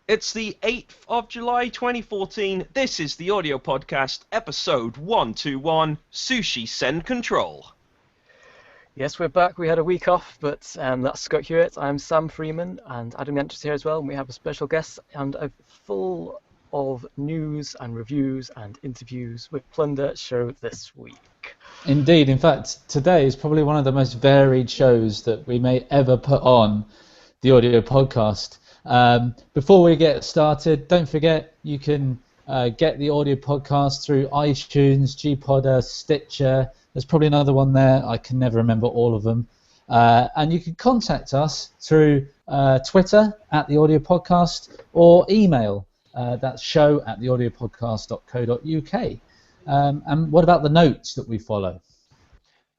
It's the 8th of July 2014. This is the audio podcast, episode 121, Sushi Send Control. Yes, we're back. We had a week off, but that's Scott Hewitt. I'm Sam Freeman, and Adam Yant's here as well. And we have a special guest and a full of news and reviews and interviews with Plunder show this week. Indeed. In fact, today is probably one of the most varied shows that we may ever put on the audio podcast. Before we get started, don't forget you can get the audio podcast through iTunes, Gpodder, Stitcher. There's probably another one there. I can never remember all of them. And you can contact us through Twitter at the audio podcast or email. That's show@theaudiopodcast.co.uk. And what about the notes that we follow?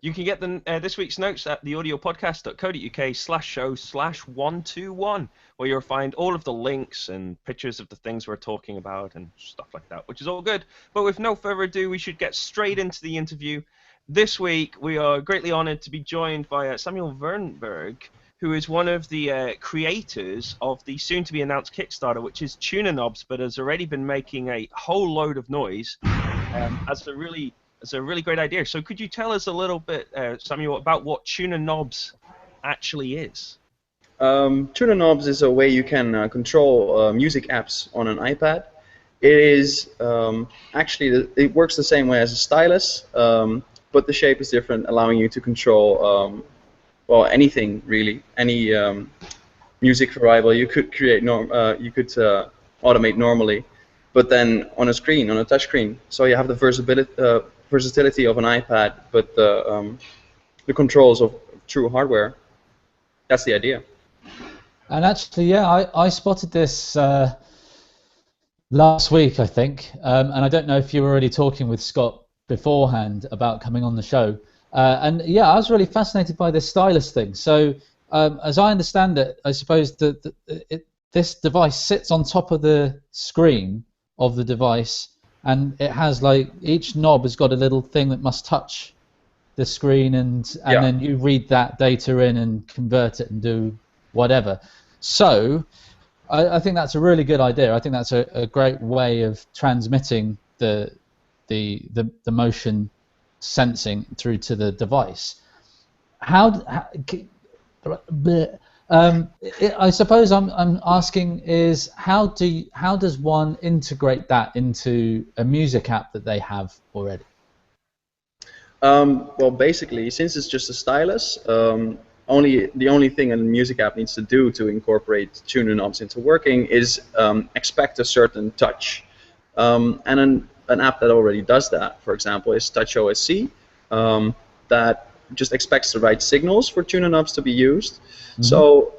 You can get this week's notes at theaudiopodcast.co.uk/show/121, where you'll find all of the links and pictures of the things we're talking about and stuff like that, which is all good. But with no further ado, we should get straight into the interview. This week, we are greatly honored to be joined by Samuel Verburg, who is one of the creators of the soon-to-be-announced Kickstarter, which is Tuna Knobs, but has already been making a whole load of noise. It's a really great idea. So could you tell us a little bit, Samuel, about what Tuna Knobs actually is? Tuna Knobs is a way you can control music apps on an iPad. It is actually, it works the same way as a stylus, but the shape is different, allowing you to control well, anything really, any music variable you could create, automate normally, but then on a screen, on a touch screen. So you have the versatility of an iPad, but the controls of true hardware. That's the idea. And actually, yeah, I spotted this last week, I think, and I don't know if you were already talking with Scott beforehand about coming on the show. And yeah, I was really fascinated by this stylus thing. So as I understand it, I suppose that this device sits on top of the screen of the device, and it has like each knob has got a little thing that must touch the screen, and Yeah. then you read that data in and convert it and do whatever. So I think that's a really good idea. I think that's a great way of transmitting the motion sensing through to the device. I suppose I'm asking is how does one integrate that into a music app that they have already? Well, basically, since it's just a stylus, the only thing a music app needs to do to incorporate Tuna Knobs into working is expect a certain touch. And an app that already does that, for example, is TouchOSC, that just expects the right signals for Tuna Knobs to be used. Mm-hmm. So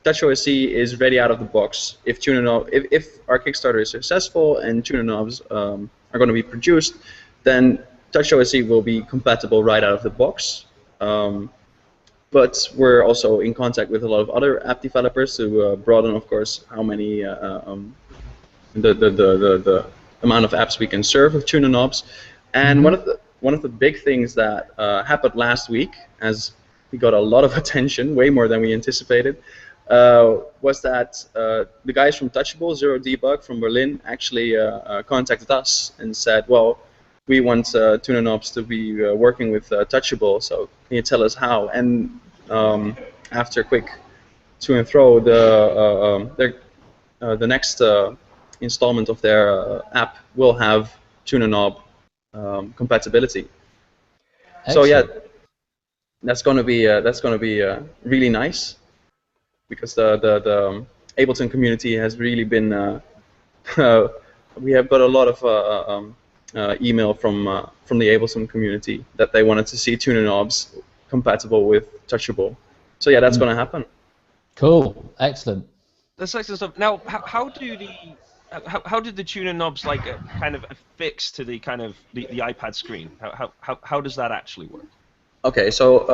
TouchOSC is ready out of the box. If our Kickstarter is successful and Tuna Knobs are going to be produced, then TouchOSC will be compatible right out of the box. But we're also in contact with a lot of other app developers to broaden, of course, how many the amount of apps we can serve with Tuna Knobs. And Mm-hmm. one of the big things that happened last week, as we got a lot of attention, way more than we anticipated, was that the guys from Touchable, Zero Debug from Berlin, actually contacted us and said, well, we want Tuna Knobs to be working with Touchable, so can you tell us how? And after a quick to and fro, the next installment of their app will have Tuna Knob compatibility. Excellent. So yeah, that's going to be really nice, because the Ableton community has really been we have got a lot of email from the Ableton community that they wanted to see Tuna Knobs compatible with Touchable. So yeah, that's going to happen. Cool, excellent. That's excellent stuff. Now, how did the Tuna Knobs kind of affix to the kind of the iPad screen? How does that actually work? Okay, so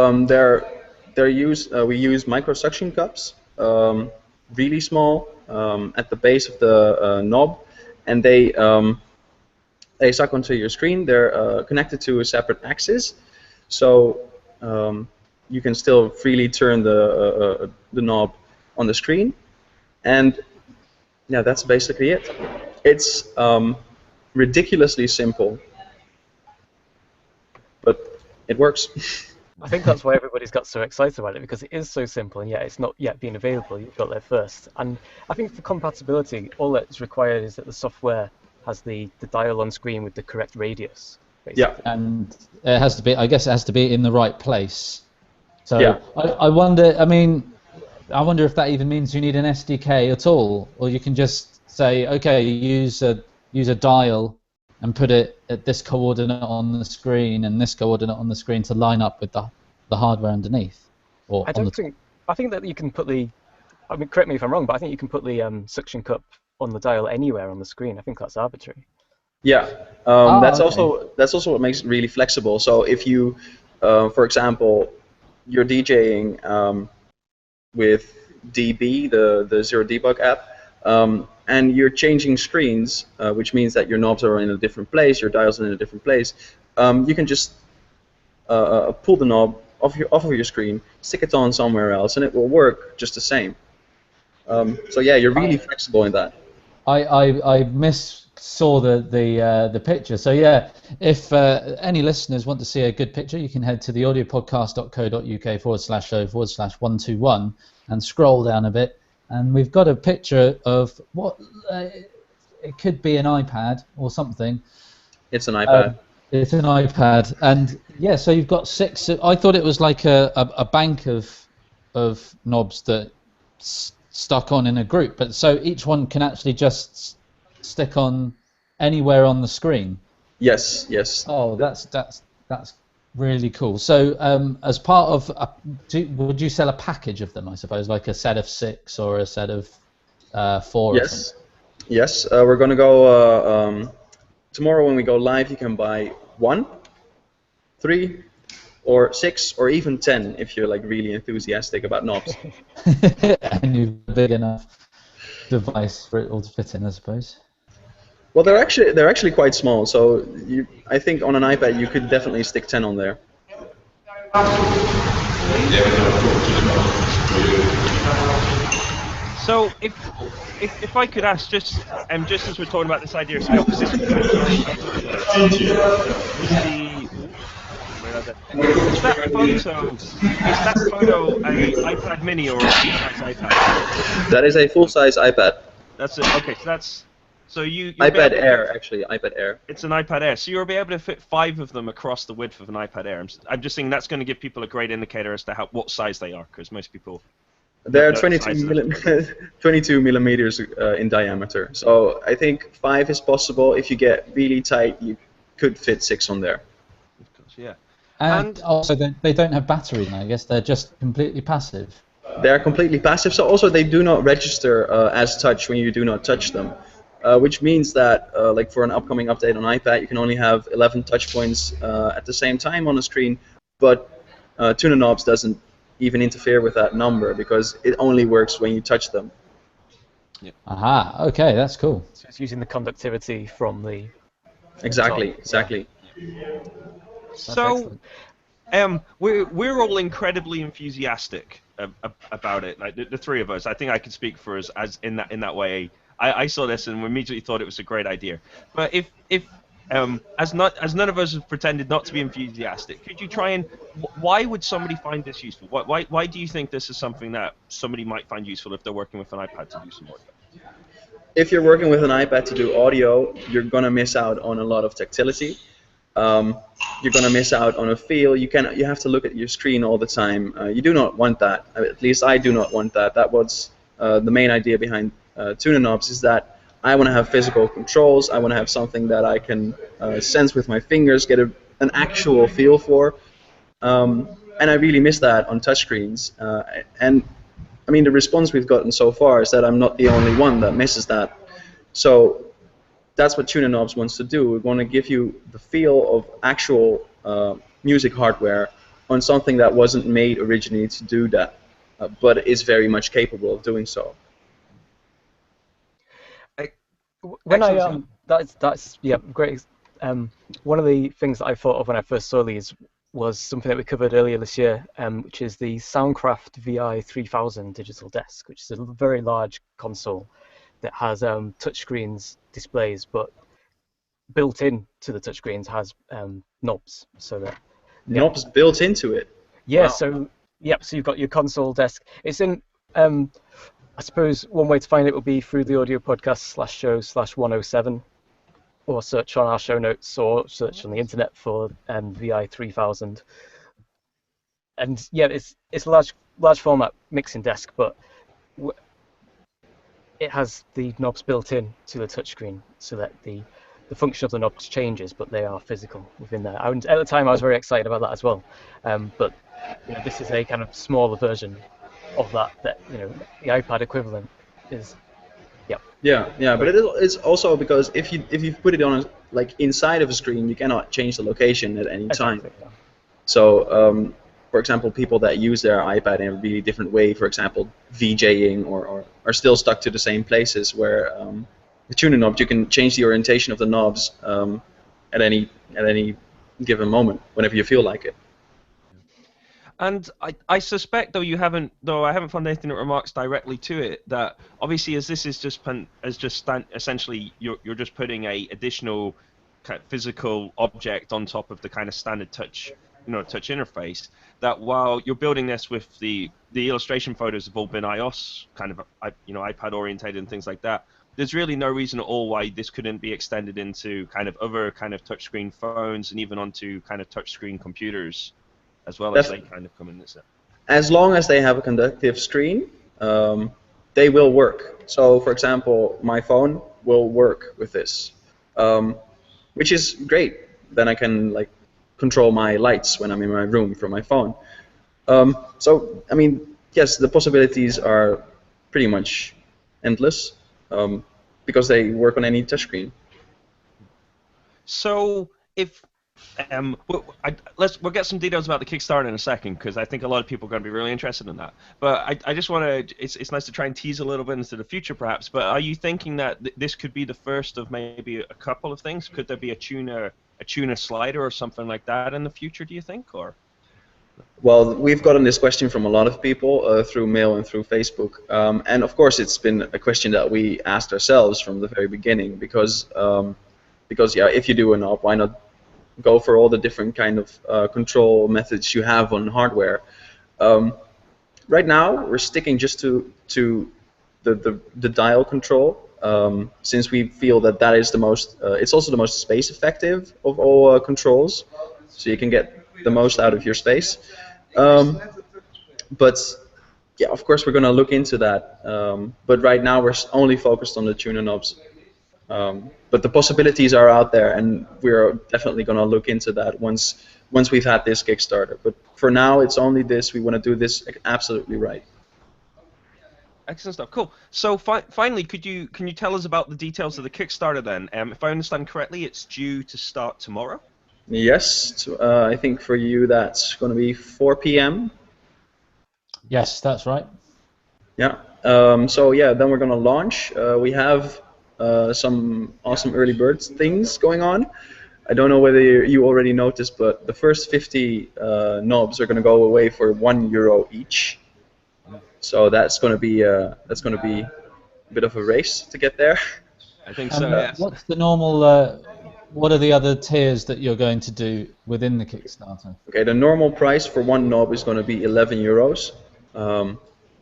we use micro suction cups, really small, at the base of the knob, and they suck onto your screen. They're connected to a separate axis, so you can still freely turn the knob on the screen. And Yeah, that's basically it. It's ridiculously simple, but it works. I think that's why everybody's got so excited about it, because it is so simple, and yet it's not yet been available. You've got there first. And I think for compatibility, all that's required is that the software has the dial on screen with the correct radius, basically. Yeah. And it has to be, I guess it has to be in the right place. So Yeah. I wonder, I mean, I wonder if that even means you need an SDK at all, or you can just say, okay, use a dial and put it at this coordinate on the screen and this coordinate on the screen to line up with the hardware underneath. Or I think that you can put the, I mean, correct me if I'm wrong, but I think you can put the suction cup on the dial anywhere on the screen. I think that's arbitrary. Yeah, that's also what makes it really flexible. So if you, for example, you're DJing with DB, the Zero Debug app, and you're changing screens, which means that your knobs are in a different place, your dials are in a different place. You can just pull the knob off of your screen, stick it on somewhere else, and it will work just the same. So yeah, you're really flexible in that. I saw the picture. So yeah, if any listeners want to see a good picture, you can head to the audiopodcast.co.uk/show/121 and scroll down a bit, and we've got a picture of what it could be an iPad or something. It's an iPad. It's an iPad, and yeah, so you've got 6. I thought it was like a bank of knobs that stuck on in a group, but so each one can actually just stick on anywhere on the screen. Yes, yes. Oh, that's really cool. So as part of would you sell a package of them, I suppose, like a set of 6 or a set of 4? Yes, yes. We're gonna go tomorrow when we go live. You can buy 1, 3, or 6, or even 10 if you're like really enthusiastic about knobs. And you've a big enough device for it all to fit in, I suppose. Well, they're actually quite small. So I think on an iPad you could definitely stick 10 on there. So if I could ask, just as we're talking about this idea of scope, is that photo an iPad Mini or a full-size iPad? That is a full-size iPad. That's it. Okay, so you iPad Air, actually, iPad Air. It's an iPad Air, so you'll be able to fit 5 of them across the width of an iPad Air. I'm just saying that's going to give people a great indicator as to what size they are, because most people. They're 22 millimeters in diameter. So I think 5 is possible. If you get really tight, you could fit 6 on there. Of course, yeah. And also, they don't have battery, I guess. They're just completely passive. They're completely passive. So also, they do not register as touch when you do not touch them. Which means that, like for an upcoming update on iPad, you can only have 11 touch points at the same time on the screen. But Tuna Knobs doesn't even interfere with that number because it only works when you touch them. Yeah. Aha, okay, that's cool. So it's using the conductivity from the... Exactly, top. exactly. So, we're all incredibly enthusiastic about it. Like the 3 of us. I think I could speak for us as in that way. I saw this and immediately thought it was a great idea. But if as none of us have pretended not to be enthusiastic, could you try and why would somebody find this useful? Why do you think this is something that somebody might find useful if they're working with an iPad to do some work? If you're working with an iPad to do audio, you're gonna miss out on a lot of tactility. You're gonna miss out on a feel. You have to look at your screen all the time. You do not want that. At least I do not want that. That was the main idea behind Tuna Knobs, is that I want to have physical controls. I want to have something that I can sense with my fingers, get an actual feel for. And I really miss that on touchscreens. And I mean, the response we've gotten so far is that I'm not the only one that misses that. So that's what Tuna Knobs wants to do. We want to give you the feel of actual music hardware on something that wasn't made originally to do that, but is very much capable of doing so. When that's yeah, great. One of the things that I thought of when I first saw these was something that we covered earlier this year, which is the Soundcraft VI 3000 digital desk, which is a very large console that has touchscreens displays, but built in to the touchscreens has knobs, so that Knobs built into it. yeah. Wow. So so you've got your console desk. It's in I suppose one way to find it would be through the audio podcast /show/107, or search on our show notes, or search on the internet for VI3000. And yeah, it's a large format mixing desk, but it has the knobs built in to the touchscreen, so that the function of the knobs changes, but they are physical within there. And at the time, I was very excited about that as well. But this is a kind of smaller version of that. The iPad equivalent is. Yeah, but it's also because if you put it on inside of a screen, you cannot change the location at any time. Exactly, yeah. So, for example, people that use their iPad in a really different way, for example, VJing, or are still stuck to the same places, where the tuner knob, you can change the orientation of the knobs at any given moment, whenever you feel like it. And I suspect, though I haven't found anything that remarks directly to it, that obviously as this is essentially you're just putting a additional kind of physical object on top of the kind of standard touch interface. That while you're building this with the illustration photos have all been iOS kind of iPad orientated and things like that, there's really no reason at all why this couldn't be extended into kind of other kind of touchscreen phones and even onto kind of touchscreen computers, as well as they kind of come in this. As long as they have a conductive screen, they will work. So, for example, my phone will work with this, which is great. Then I can control my lights when I'm in my room from my phone. So, I mean, yes, the possibilities are pretty much endless, because they work on any touchscreen. So, if we'll get some details about the Kickstarter in a second, because I think a lot of people are going to be really interested in that. But I just want to, it's nice to try and tease a little bit into the future, perhaps. But are you thinking that this could be the first of maybe a couple of things? Could there be a tuner slider or something like that in the future, do you think? Or? Well, we've gotten this question from a lot of people through mail and through Facebook, and of course it's been a question that we asked ourselves from the very beginning, because yeah, if you do a knob, why not go for all the different kind of control methods you have on hardware? Right now, we're sticking just to the dial control, since we feel that is the most. It's also the most space effective of all controls, so you can get the most out of your space. But yeah, of course, we're going to look into that. But right now, we're only focused on the tuner knobs. But the possibilities are out there, and we're definitely going to look into that once we've had this Kickstarter. But for now, it's only this. We want to do this absolutely right. Excellent stuff. Cool. So finally, can you tell us about the details of the Kickstarter then? If I understand correctly, it's due to start tomorrow. Yes, I think for you that's going to be 4 p.m. Yes, that's right. Yeah. So yeah, then we're going to launch. We have some awesome early bird things going on. I don't know whether you already noticed, but the first 50 knobs are going to go away for €1 each. So that's going to be a bit of a race to get there. I think so. Yes. What's the normal? What are the other tiers that you're going to do within the Kickstarter? Okay, the normal price for one knob is going to be €11,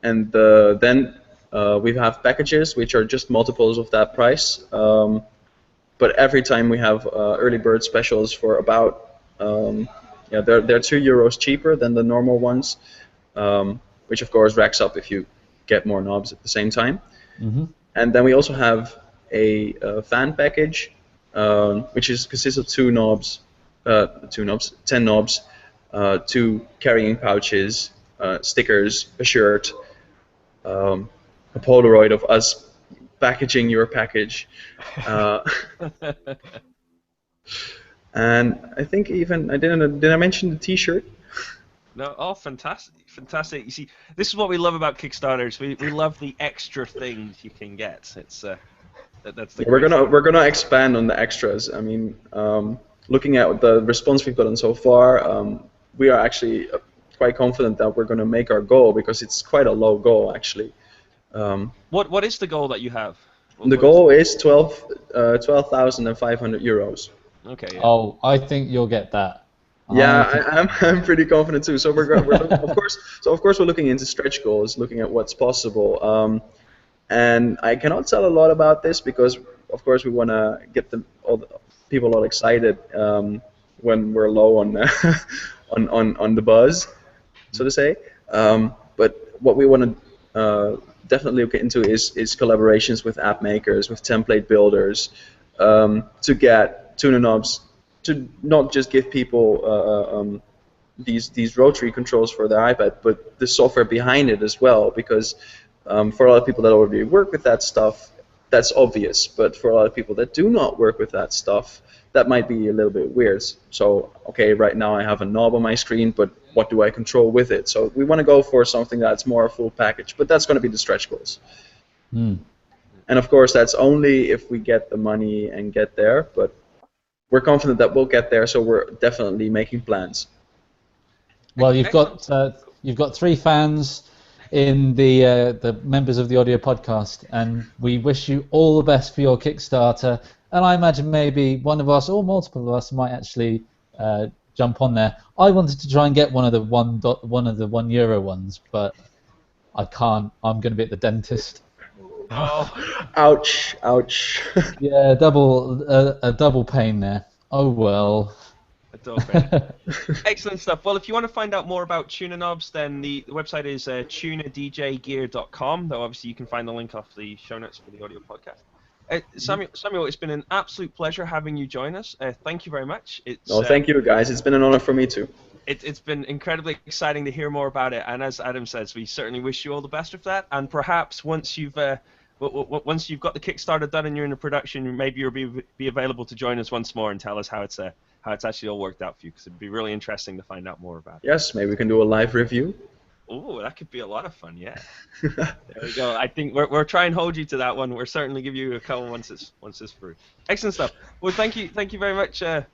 and then we have packages which are just multiples of that price. But every time we have early bird specials for about they're €2 cheaper than the normal ones, which of course racks up if you get more knobs at the same time. Mm-hmm. And then we also have a fan package, which consists of 10 knobs, 2 carrying pouches, stickers, a shirt, a Polaroid of us packaging your package, and I think even did I mention the T-shirt? No, oh, fantastic, fantastic. You see, this is what we love about Kickstarters. We love the extra things you can get. It's that's the. We're gonna expand on the extras. I mean, looking at the response we've gotten so far, we are actually quite confident that we're gonna make our goal, because it's quite a low goal actually. What is the goal that you have? The goal is 12,500 euros. Okay. Yeah. Oh, I think you'll get that. Yeah, I'm pretty confident too. So of course we're looking into stretch goals, looking at what's possible. And I cannot tell a lot about this because, of course, we want to get all the people all excited when we're low on on the buzz, so to say. But what we want to definitely look into is collaborations with app makers, with template builders, to get Tuna Knobs to not just give people these rotary controls for their iPad, but the software behind it as well, because for a lot of people that already work with that stuff, that's obvious, but for a lot of people that do not work with that stuff, that might be a little bit weird. So, okay, right now I have a knob on my screen, but what do I control with it? So we want to go for something that's more a full package, but that's going to be the stretch goals. And of course, that's only if we get the money and get there, but we're confident that we'll get there, so we're definitely making plans. Well, you've got 3 fans in the members of the audio podcast, and we wish you all the best for your Kickstarter. And I imagine maybe one of us or multiple of us might actually jump on there. I wanted to try and get one of the €1 ones, but I can't. I'm going to be at the dentist. Oh, ouch! Ouch! Yeah, a double pain there. Oh well. Excellent stuff. Well, if you want to find out more about Tuna Knobs, then the website is tunadjgear.com. Though obviously you can find the link off the show notes for the audio podcast. Samuel, it's been an absolute pleasure having you join us. Thank you very much. Thank you, guys. It's been an honor for me too. It's been incredibly exciting to hear more about it. And as Adam says, we certainly wish you all the best with that. And perhaps once you've got the Kickstarter done and you're in the production, maybe you'll be available to join us once more and tell us how it's actually all worked out for you, because it'd be really interesting to find out more about it. Yes, maybe we can do a live review. Oh, that could be a lot of fun, yeah. There we go. I think we're trying to hold you to that one. We'll certainly give you a call once it's through. Excellent stuff. Well, thank you very much. Yes.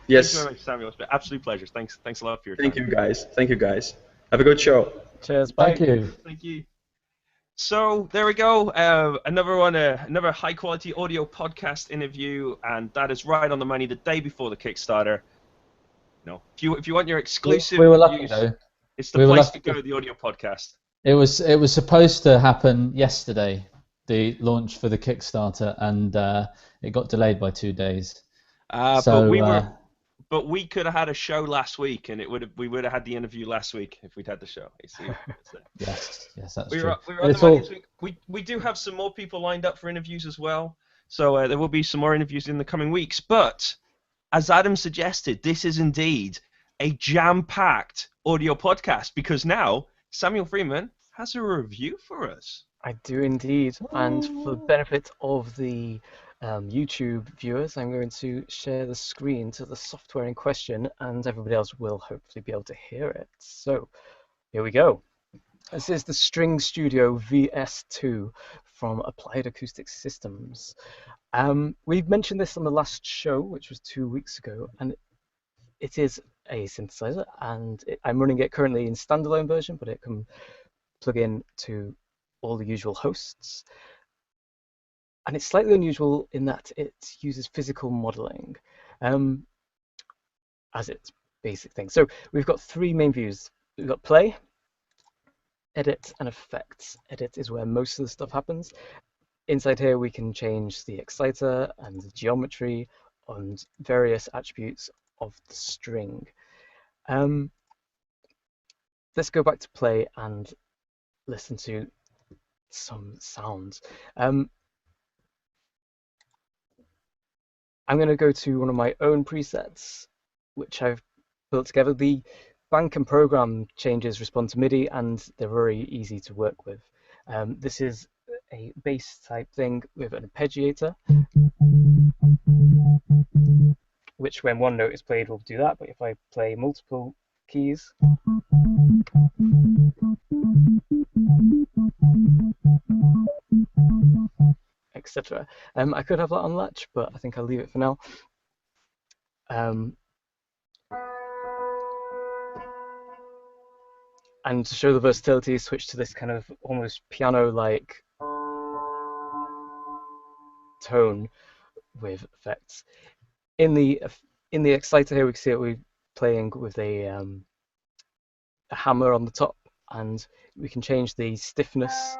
Thank you very much, Samuel. It's been an absolute pleasure. Thanks a lot for your time. Thank you, guys. Have a good show. Cheers. Bye. Thank you. So there we go, another high-quality audio podcast interview, and that is right on the money the day before the Kickstarter. If you want your exclusive we were lucky reviews, though. it's the place to go, the audio podcast. It was supposed to happen yesterday, the launch for the Kickstarter, and it got delayed by 2 days. But we could have had a show last week, and we would have had the interview last week if we'd had the show. Yes, that's we true. were on the money this week. We do have some more people lined up for interviews as well, so there will be some more interviews in the coming weeks. But as Adam suggested, this is indeed a jam-packed audio podcast, because now Samuel Freeman has a review for us. I do indeed, and for the benefit of the YouTube viewers, I'm going to share the screen to the software in question, and everybody else will hopefully be able to hear it. So here we go. This is the String Studio VS2 from Applied Acoustic Systems. We've mentioned this on the last show, which was 2 weeks ago, and it is a synthesizer, and I'm running it currently in standalone version, but it can plug in to all the usual hosts. And it's slightly unusual in that it uses physical modeling as its basic thing. So we've got 3 main views. We've got play, edit, and effects. Edit is where most of the stuff happens. Inside here we can change the exciter and the geometry and various attributes of the string. Let's go back to play and listen to some sounds. I'm going to go to one of my own presets, which I've built together. The bank and program changes respond to MIDI, and they're very easy to work with. This is a bass type thing with an arpeggiator, which when one note is played will do that, but if I play multiple keys, etc. I could have that on latch, but I think I'll leave it for now. And to show the versatility, switch to this kind of almost piano-like tone with effects. In the exciter here, we can see it we're playing with a hammer on the top, and we can change the stiffness.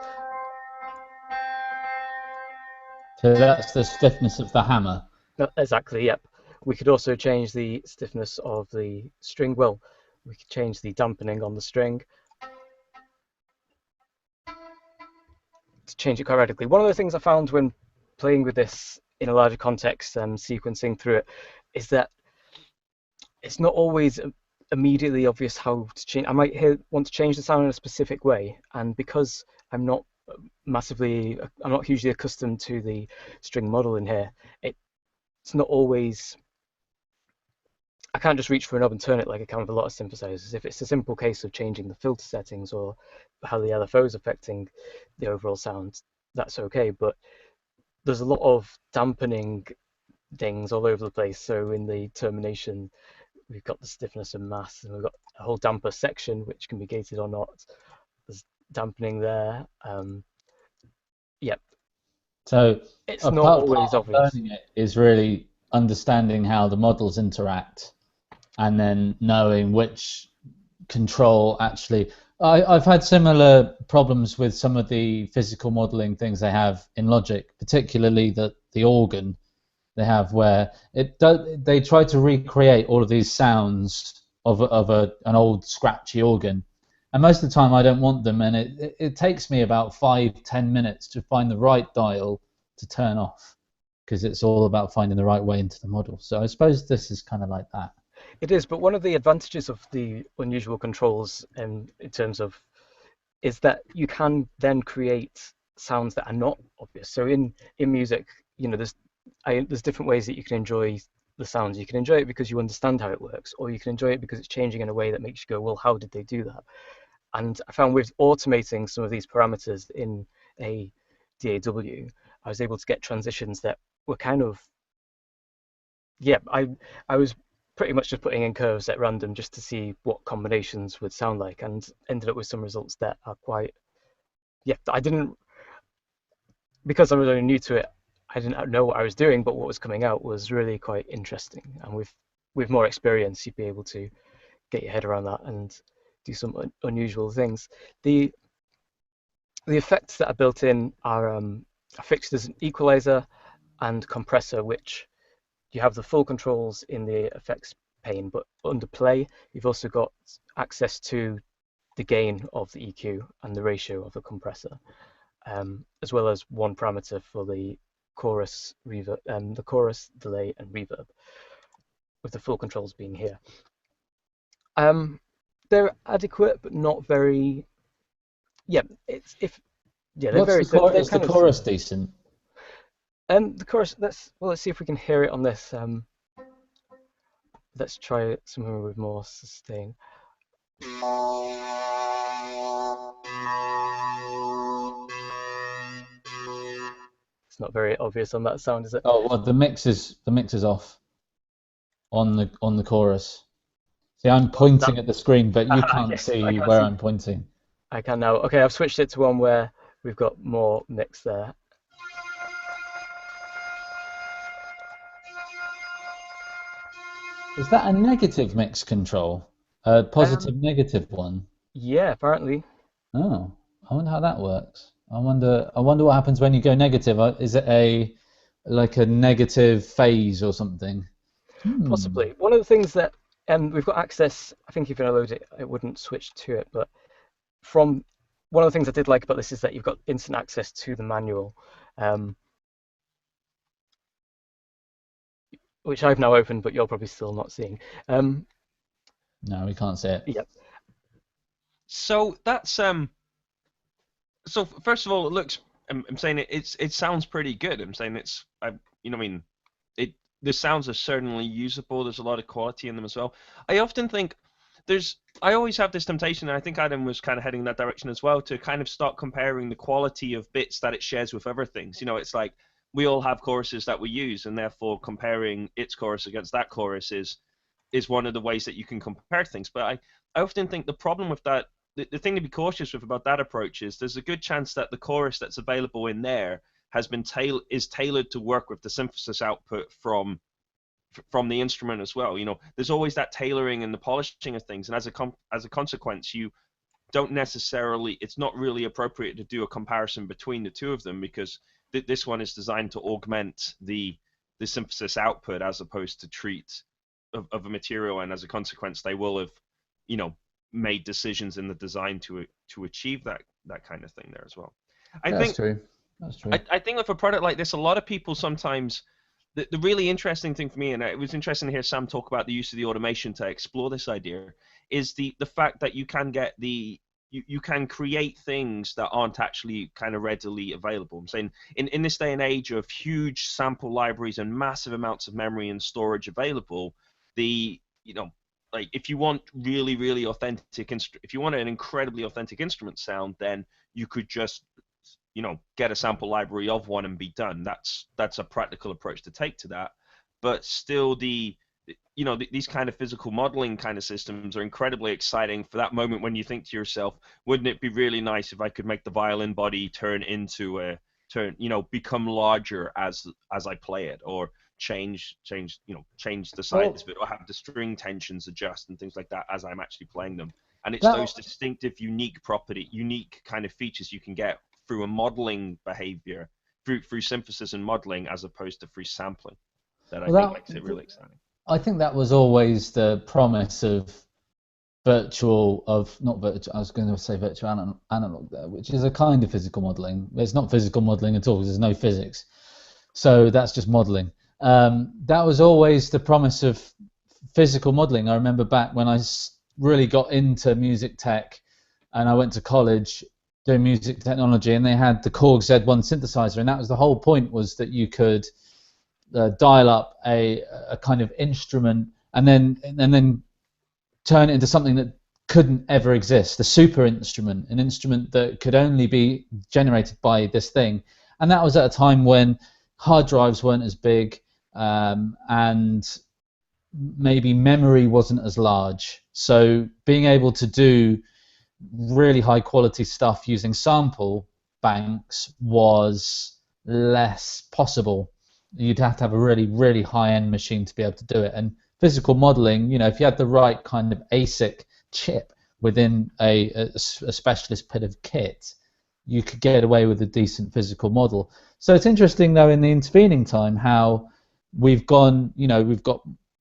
So that's the stiffness of the hammer. Exactly, yep. We could also change the stiffness of the string. Well, we could change the dampening on the string to change it quite radically. One of the things I found when playing with this in a larger context and sequencing through it is that it's not always immediately obvious how to change. I might want to change the sound in a specific way, and because I'm not hugely accustomed to the string model in here, it's not always. I can't just reach for a knob and turn it like I can with a lot of synthesizers. If it's a simple case of changing the filter settings or how the LFO is affecting the overall sound, that's okay. But there's a lot of dampening things all over the place. So in the termination, we've got the stiffness and mass, and we've got a whole damper section which can be gated or not. There's dampening there. Yep. So it's a not part always of obvious. learning it is really understanding how the models interact, and then knowing which control actually. I've had similar problems with some of the physical modeling things they have in Logic, particularly the organ they have, where they try to recreate all of these sounds of an old scratchy organ, and most of the time I don't want them, and it takes me about 5-10 minutes to find the right dial to turn off, because it's all about finding the right way into the model. So I suppose this is kind of like that. It is, but one of the advantages of the unusual controls in terms of is that you can then create sounds that are not obvious. So in music, there's different ways that you can enjoy the sounds. You can enjoy it because you understand how it works, or you can enjoy it because it's changing in a way that makes you go, well, how did they do that? And I found with automating some of these parameters in a DAW, I was able to get transitions that were kind of, I was pretty much just putting in curves at random just to see what combinations would sound like, and ended up with some results that are quite, because I was only new to it, I didn't know what I was doing, but what was coming out was really quite interesting. And with more experience, you'd be able to get your head around that and do some unusual things. The effects that are built in are fixed as an equalizer and compressor, which you have the full controls in the effects pane, but under play, you've also got access to the gain of the EQ and the ratio of the compressor, as well as one parameter for the chorus reverb, the chorus delay and reverb, with the full controls being here. They're adequate, but not very. Yeah, they're What's very. Is the chorus decent? The chorus. Let's see if we can hear it on this. Let's try something with more sustain. It's not very obvious on that sound, is it? Oh well, the mix is off on the chorus. See, I'm pointing at the screen, but you can't see where I'm pointing. I can now. Okay, I've switched it to one where we've got more mix there. Is that a negative mix control? A positive negative one? Yeah, apparently. Oh, I wonder how that works. I wonder what happens when you go negative. Is it like a negative phase or something? Possibly. One of the things that we've got access, I think if you load it, it wouldn't switch to it, but from one of the things I did like about this is that you've got instant access to the manual, which I've now opened, but you're probably still not seeing. No, we can't see it. Yep. So that's So first of all, it looks. I'm saying it sounds pretty good. I'm saying the sounds are certainly usable. There's a lot of quality in them as well. I often think I always have this temptation, and I think Adam was kind of heading in that direction as well, to kind of start comparing the quality of bits that it shares with other things. It's like we all have choruses that we use, and therefore comparing its chorus against that chorus is one of the ways that you can compare things. But I often think the problem with that, the thing to be cautious with about that approach is there's a good chance that the chorus that's available in there is tailored to work with the synthesis output from the instrument as well. There's always that tailoring and the polishing of things, and as a consequence, you don't necessarily, it's not really appropriate to do a comparison between the two of them, because this one is designed to augment the synthesis output as opposed to treat of a material, and as a consequence they will have made decisions in the design to achieve that kind of thing there as well. That's true. I think with a product like this, a lot of people sometimes, the really interesting thing for me, and it was interesting to hear Sam talk about the use of the automation to explore this idea, is the fact that you can get you can create things that aren't actually kind of readily available. I'm saying in this day and age of huge sample libraries and massive amounts of memory and storage available, like if you want really authentic if you want an incredibly authentic instrument sound, then you could just get a sample library of one and be done. That's a practical approach to take to that. But still, these kind of physical modeling kind of systems are incredibly exciting for that moment when you think to yourself, wouldn't it be really nice if I could make the violin body become larger as I play it, or change the size of it, or have the string tensions adjust and things like that as I'm actually playing them. And it's those distinctive, unique kind of features you can get through a modeling behavior, through synthesis and modeling, as opposed to through sampling, that I think makes it really exciting. I think that was always the promise of virtual analog there, which is a kind of physical modeling. It's not physical modeling at all, because there's no physics. So that's just modeling. That was always the promise of physical modeling. I remember back when I really got into music tech, and I went to college doing music technology, and they had the Korg Z1 synthesizer, and that was the whole point, was that you could dial up a kind of instrument and then turn it into something that couldn't ever exist, a super instrument, an instrument that could only be generated by this thing. And that was at a time when hard drives weren't as big, and maybe memory wasn't as large. So being able to do really high quality stuff using sample banks was less possible. You'd have to have a really high-end machine to be able to do it. And physical modeling, if you had the right kind of ASIC chip within a specialist bit of kit, you could get away with a decent physical model. So it's interesting, though, in the intervening time, how we've got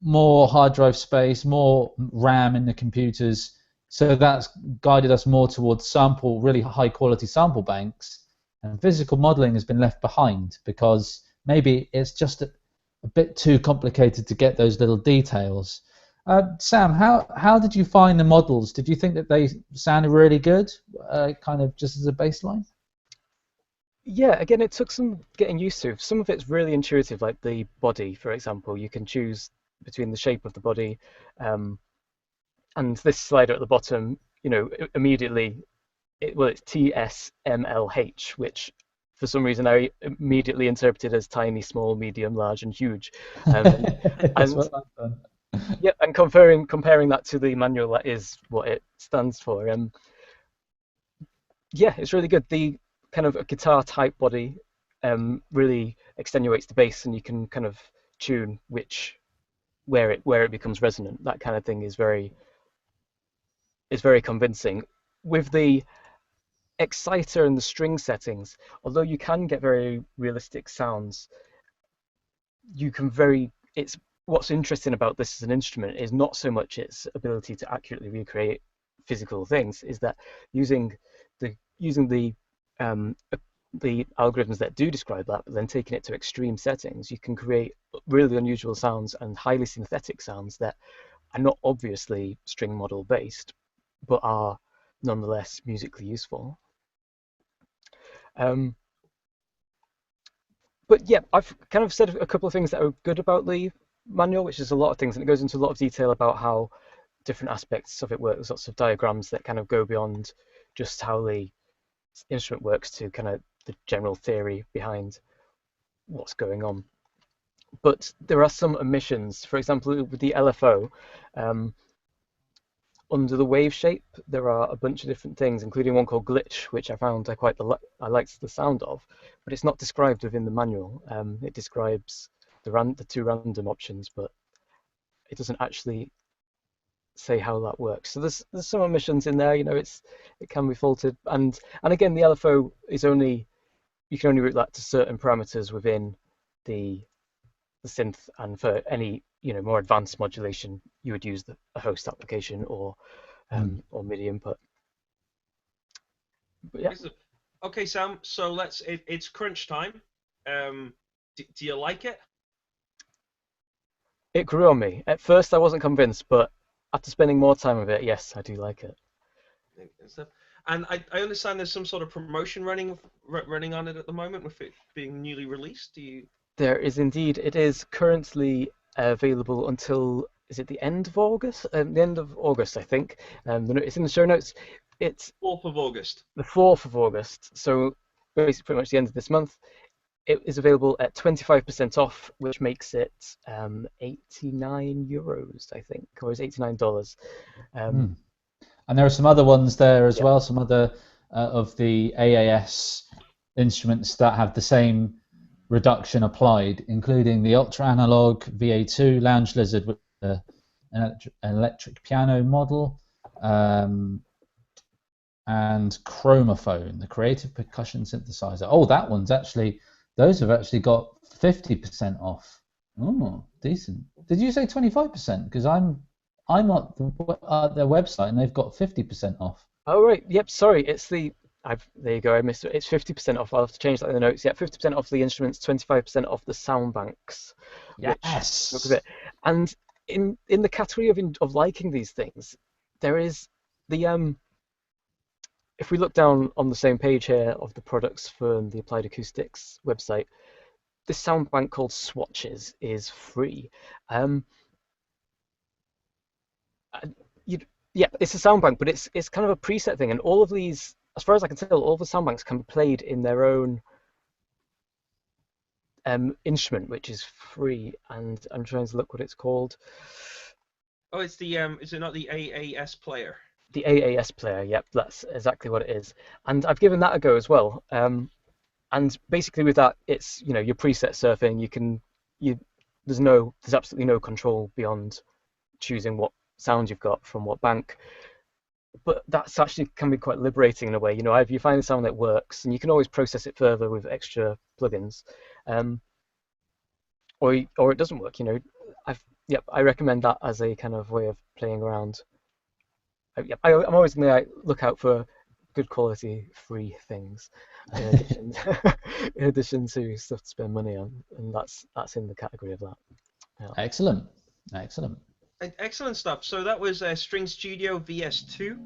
more hard drive space, more RAM in the computers. So that's guided us more towards really high-quality sample banks, and physical modeling has been left behind because maybe it's just a bit too complicated to get those little details. Sam, how did you find the models? Did you think that they sounded really good, kind of just as a baseline? Yeah, again, it took some getting used to. Some of it's really intuitive, like the body, for example. You can choose between the shape of the body, and this slider at the bottom, immediately, it's TSMLH, which for some reason I immediately interpreted as tiny, small, medium, large, and huge. That's what I've done. Yeah, and comparing that to the manual, that is what it stands for. Yeah, it's really good. The kind of a guitar type body really extenuates the bass, and you can kind of tune where it becomes resonant. That kind of thing is very convincing. With the exciter and the string settings, although you can get very realistic sounds, what's interesting about this as an instrument is not so much its ability to accurately recreate physical things, is that using the algorithms that do describe that, but then taking it to extreme settings, you can create really unusual sounds and highly synthetic sounds that are not obviously string model based, but are nonetheless musically useful. But yeah, I've kind of said a couple of things that are good about the manual, which is a lot of things, and it goes into a lot of detail about how different aspects of it work. There's lots of diagrams that kind of go beyond just how the instrument works to kind of the general theory behind what's going on. But there are some omissions. For example, with the LFO, under the wave shape, there are a bunch of different things, including one called glitch, which I found I liked the sound of, but it's not described within the manual. It describes the two random options, but it doesn't actually say how that works. So there's some omissions in there. It can be faulted, and again, the LFO is you can only route that to certain parameters within the synth, and for any more advanced modulation, you would use a host application or MIDI input. But yeah. Okay, Sam. So it's crunch time. Do you like it? It grew on me. At first, I wasn't convinced, but after spending more time with it, yes, I do like it. And I understand there's some sort of promotion running on it at the moment, with it being newly released. There is indeed. It is currently available until, is it the end of August? The end of August, I think. It's in the show notes. It's 4th of August. The 4th of August. So basically, pretty much the end of this month. It is available at 25% off, which makes it 89 euros, I think, or is $89. And there are some other ones there as well, some other of the AAS instruments that have the same reduction applied, including the Ultra Analog VA2 Lounge Lizard with an electric piano model, and Chromophone, the Creative Percussion Synthesizer. Oh, those have actually got 50% off. Oh, decent. Did you say 25%? Because I'm at their website and they've got 50% off. Oh right, yep. Sorry, there you go. I missed it. It's 50% off. I'll have to change that in the notes. Yeah, 50% off the instruments, 25% off the sound banks. Yes. Look at it. And in the category of liking these things, there is the if we look down on the same page here of the products from the Applied Acoustics website, this sound bank called Swatches is free. It's a sound bank, but it's kind of a preset thing, and all of these, as far as I can tell, all the sound banks can be played in their own instrument, which is free. And I'm trying to look what it's called. Oh, it's the is it not the AAS player? The AAS player, yep, that's exactly what it is. And I've given that a go as well. And basically with that, it's your preset surfing. There's absolutely no control beyond choosing what sound you've got from what bank. But that's actually can be quite liberating in a way. If you find a sound that works, and you can always process it further with extra plugins, or it doesn't work. I recommend that as a kind of way of playing around. I'm always going to look out for good quality free things in addition to stuff to spend money on, and that's in the category of that. Yeah. Excellent. Excellent stuff. So that was String Studio VS2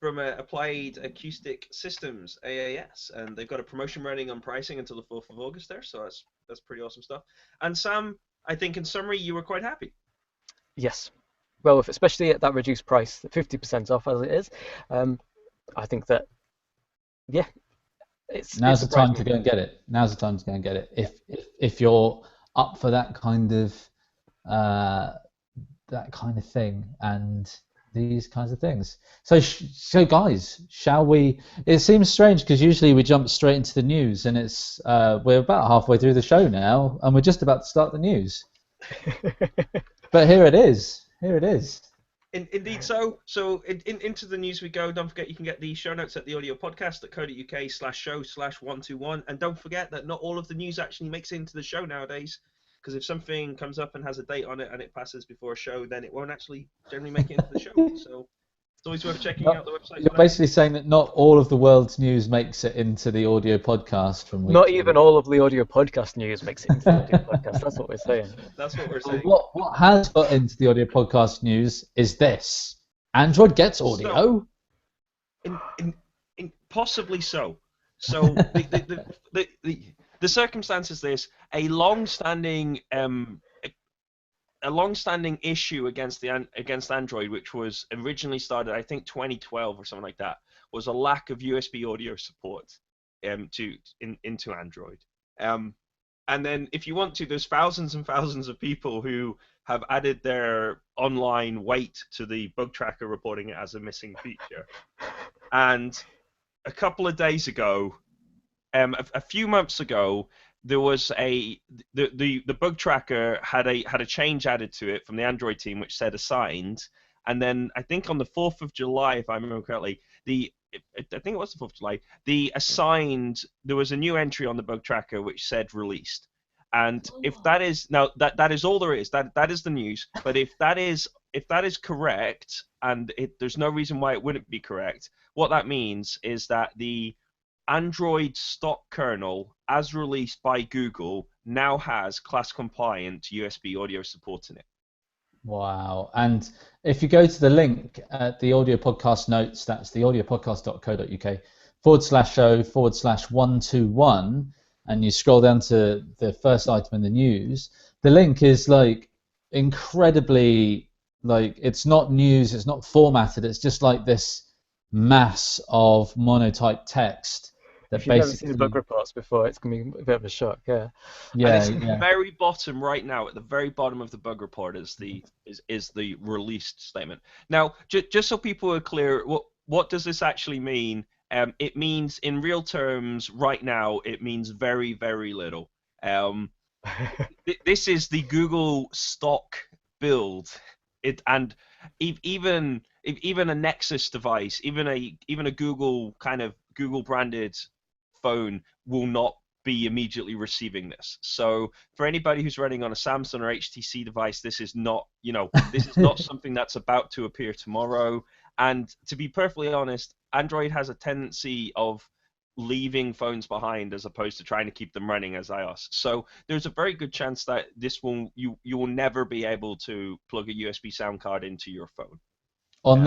from Applied Acoustic Systems, AAS, and they've got a promotion running on pricing until the 4th of August there, so that's pretty awesome stuff. And Sam, I think in summary you were quite happy. Yes. Well, especially at that reduced price, 50% off as it is, I think that, now's the time to go and get it. If you're up for that kind of thing and these kinds of things. So guys, shall we? It seems strange because usually we jump straight into the news, and it's we're about halfway through the show now, and we're just about to start the news. But here it is. Indeed so. So into the news we go. Don't forget you can get the show notes at theaudiopodcast.co.uk/show/121. And don't forget that not all of the news actually makes it into the show nowadays. Because if something comes up and has a date on it and it passes before a show, then it won't actually generally make it into the show. So it's always worth checking out the website. You're basically saying that not all of the world's news makes it into the audio podcast from week Not to even week. all of the audio podcast news makes it into the audio podcast. That's what we're saying. That's what we're saying. What has got into the audio podcast news is this: Android gets audio. Possibly so. So the circumstance is this: a long-standing issue against Android, which was originally started, I think, 2012 or something like that, was a lack of USB audio support into Android. And then, if you want to, there's thousands and thousands of people who have added their online weight to the bug tracker, reporting it as a missing feature. And a couple of days ago, a few months ago, there was the bug tracker had a change added to it from the Android team, which said assigned, and then I think on the 4th of July, if I remember correctly, I think it was the 4th of July, the assigned, there was a new entry on the bug tracker which said released. And if that is now that is all there is, that is the news. But if that is correct, and there's no reason why it wouldn't be correct, what that means is that the Android stock kernel, as released by Google, now has class-compliant USB audio support in it. Wow. And if you go to the link at the audio podcast notes, that's the audiopodcast.co.uk/show/121, and you scroll down to the first item in the news, the link is like incredibly, like, it's not news, it's not formatted, it's just like this mass of monotype text. If you've never seen the bug reports before, it's going to be a bit of a shock, yeah. And it's at the very bottom right now, at the very bottom of the bug report is the released statement. Now, just so people are clear, what does this actually mean? It means, in real terms, right now, it means very, very little. This is the Google stock build. And even a Nexus device, even a Google branded phone will not be immediately receiving this. So for anybody who's running on a Samsung or HTC device, this is not something that's about to appear tomorrow. And to be perfectly honest, Android has a tendency of leaving phones behind as opposed to trying to keep them running as iOS. So there's a very good chance that you will never be able to plug a USB sound card into your phone. On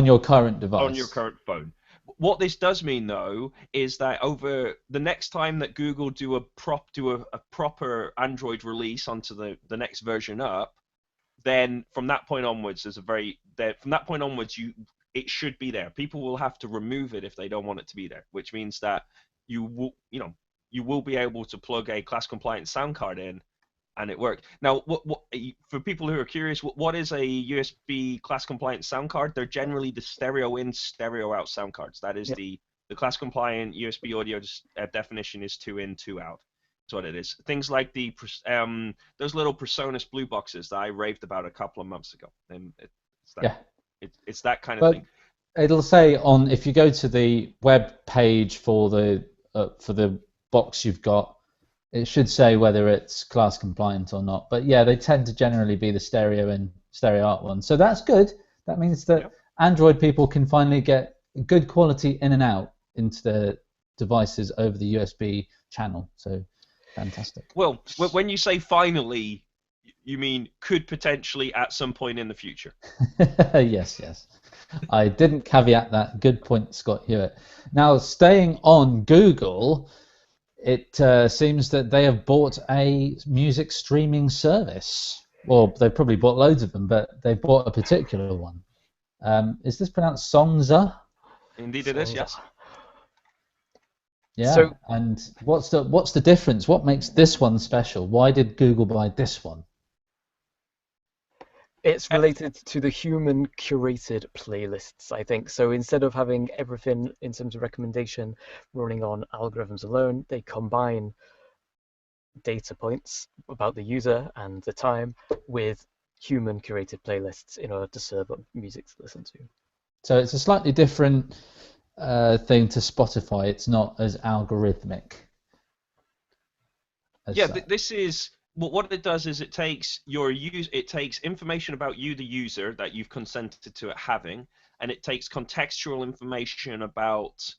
your current device. On your current phone. What this does mean, though, is that over the next time that Google do a proper Android release onto the next version up, then from that point onwards, it should be there. People will have to remove it if they don't want it to be there, which means that you will be able to plug a class compliant sound card in, and it worked. Now, for people who are curious, what is a USB class-compliant sound card? They're generally the stereo in, stereo out sound cards. That is the class-compliant USB audio definition is 2 in, 2 out. That's what it is. Things like those little Presonus blue boxes that I raved about a couple of months ago. And it's that kind of thing. It'll say if you go to the web page for the box you've got, it should say whether it's class compliant or not. But yeah, they tend to generally be the stereo in, stereo out one. So that's good. That means that Android people can finally get good quality in and out into their devices over the USB channel. So fantastic. Well, when you say finally, you mean could potentially at some point in the future? Yes. I didn't caveat that. Good point, Scott Hewitt. Now, staying on Google, it seems that they have bought a music streaming service. Well, they've probably bought loads of them, but they've bought a particular one. Is this pronounced Songza? Indeed it is, yes. Yeah, so, and what's the difference? What makes this one special? Why did Google buy this one? It's related to the human curated playlists, I think. So instead of having everything in terms of recommendation running on algorithms alone, they combine data points about the user and the time with human curated playlists in order to serve up music to listen to. So it's a slightly different thing to Spotify. It's not as algorithmic. This is what it does is it takes information about you, the user, that you've consented to it having, and it takes contextual information about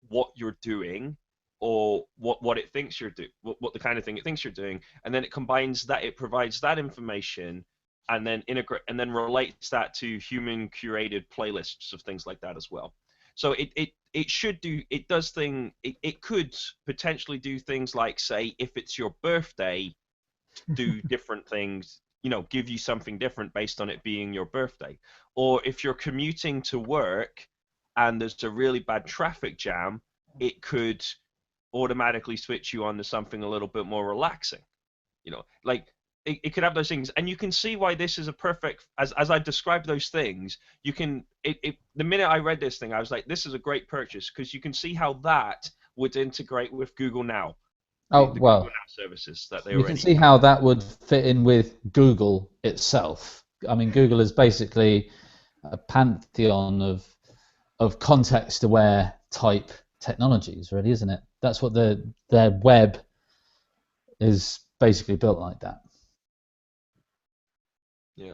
what you're doing or what it thinks you're doing, what the kind of thing it thinks you're doing, and then it combines that, it provides that information, and then relates that to human curated playlists of things like that as well. So it could potentially do things like, say, if it's your birthday, do different things, give you something different based on it being your birthday. Or if you're commuting to work and there's a really bad traffic jam, it could automatically switch you on to something a little bit more relaxing. Like it could have those things, and you can see why this is a perfect, as I described those things, you can, the minute I read this thing, I was like, this is a great purchase, because you can see how that would integrate with Google Now, Oh, the Google well, Now services that they you can already see have. how that would fit in with Google itself. I mean, Google is basically a pantheon of context-aware type technologies, really, isn't it? That's what their web is basically built like that. Yeah.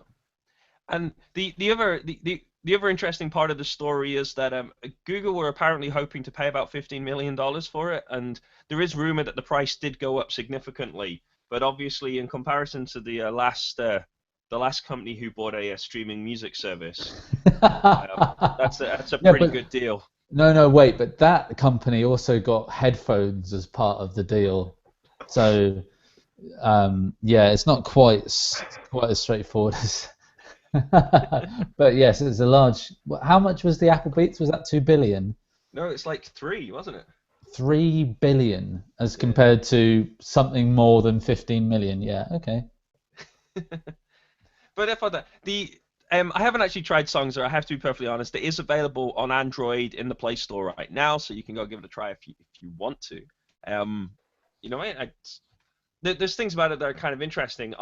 And the other interesting part of the story is that Google were apparently hoping to pay about $15 million for it, and there is rumor that the price did go up significantly. But obviously, in comparison to the last company who bought a streaming music service, that's a Yeah, pretty but good deal. no, wait, but that company also got headphones as part of the deal. So, yeah, it's not quite as straightforward as. But yes, it's a large. How much was the Apple Beats? Was that 2 billion? No, it's like three, wasn't it? 3 billion as Yeah. compared to something more than 15 million. Yeah, okay. But if I haven't actually tried Songza. I have to be perfectly honest. It is available on Android in the Play Store right now, so you can go give it a try if you want to. Um, you know, there's things about it that are kind of interesting.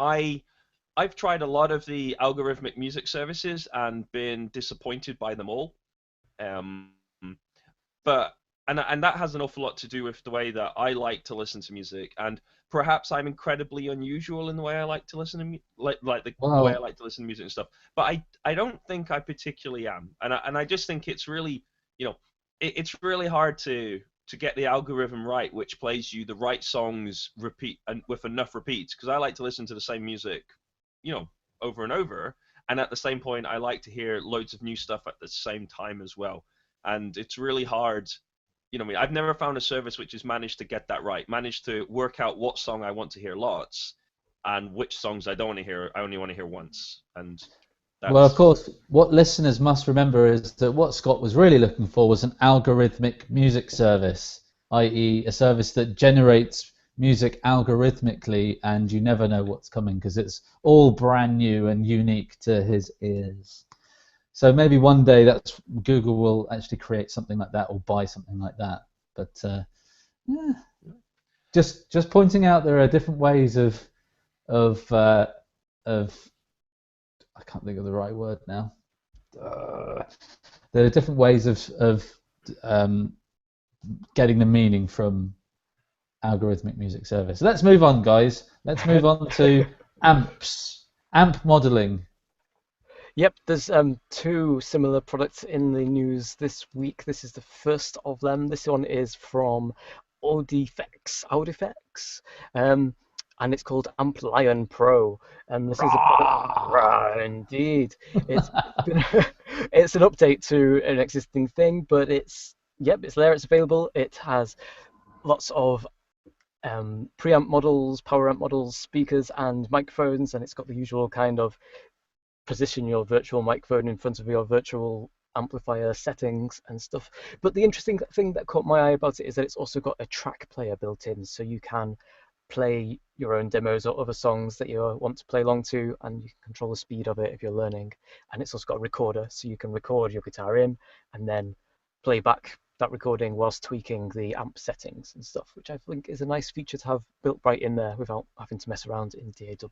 I've tried a lot of the algorithmic music services and been disappointed by them all. Um, but and that has an awful lot to do with the way that I like to listen to music, and perhaps I'm incredibly unusual in the way I like to listen to the way I Well, like to listen to music and stuff. But I don't think I particularly am, and I just think it's really, you know, it's really hard to get the algorithm right, which plays you the right songs repeat and with enough repeats, because I like to listen to the same music, you know, over and over, and at the same point I like to hear loads of new stuff at the same time as well, and it's really hard. You know, I mean, I've never found a service which has managed to get that right, managed to work out what song I want to hear lots, and which songs I don't want to hear. I only want to hear once, and well, of that's course, what listeners must remember is that what Scott was really looking for was an algorithmic music service, i.e., a service that generates music algorithmically, and you never know what's coming because it's all brand new and unique to his ears. So maybe one day that's Google will actually create something like that or buy something like that. But yeah, just pointing out there are different ways of of I can't think of the right word now. There are different ways of um, getting the meaning from algorithmic music service. So let's move on, guys. Let's move on to amps, amp modeling. Yep, there's two similar products in the news this week. This is the first of them. This one is from Audio-Technica, and it's called ampLion Pro. And this is a product. Rah, indeed, it's been it's an update to an existing thing, but it's it's there. It's available. It has lots of preamp models, power amp models, speakers, and microphones, and it's got the usual kind of position your virtual microphone in front of your virtual amplifier settings and stuff. But the interesting thing that caught my eye about it is that it's also got a track player built in, so you can play your own demos or other songs that you want to play along to, and you can control the speed of it if you're learning. And it's also got a recorder, so you can record your guitar in and then play back that recording whilst tweaking the amp settings and stuff, which I think is a nice feature to have built right in there without having to mess around in DAW.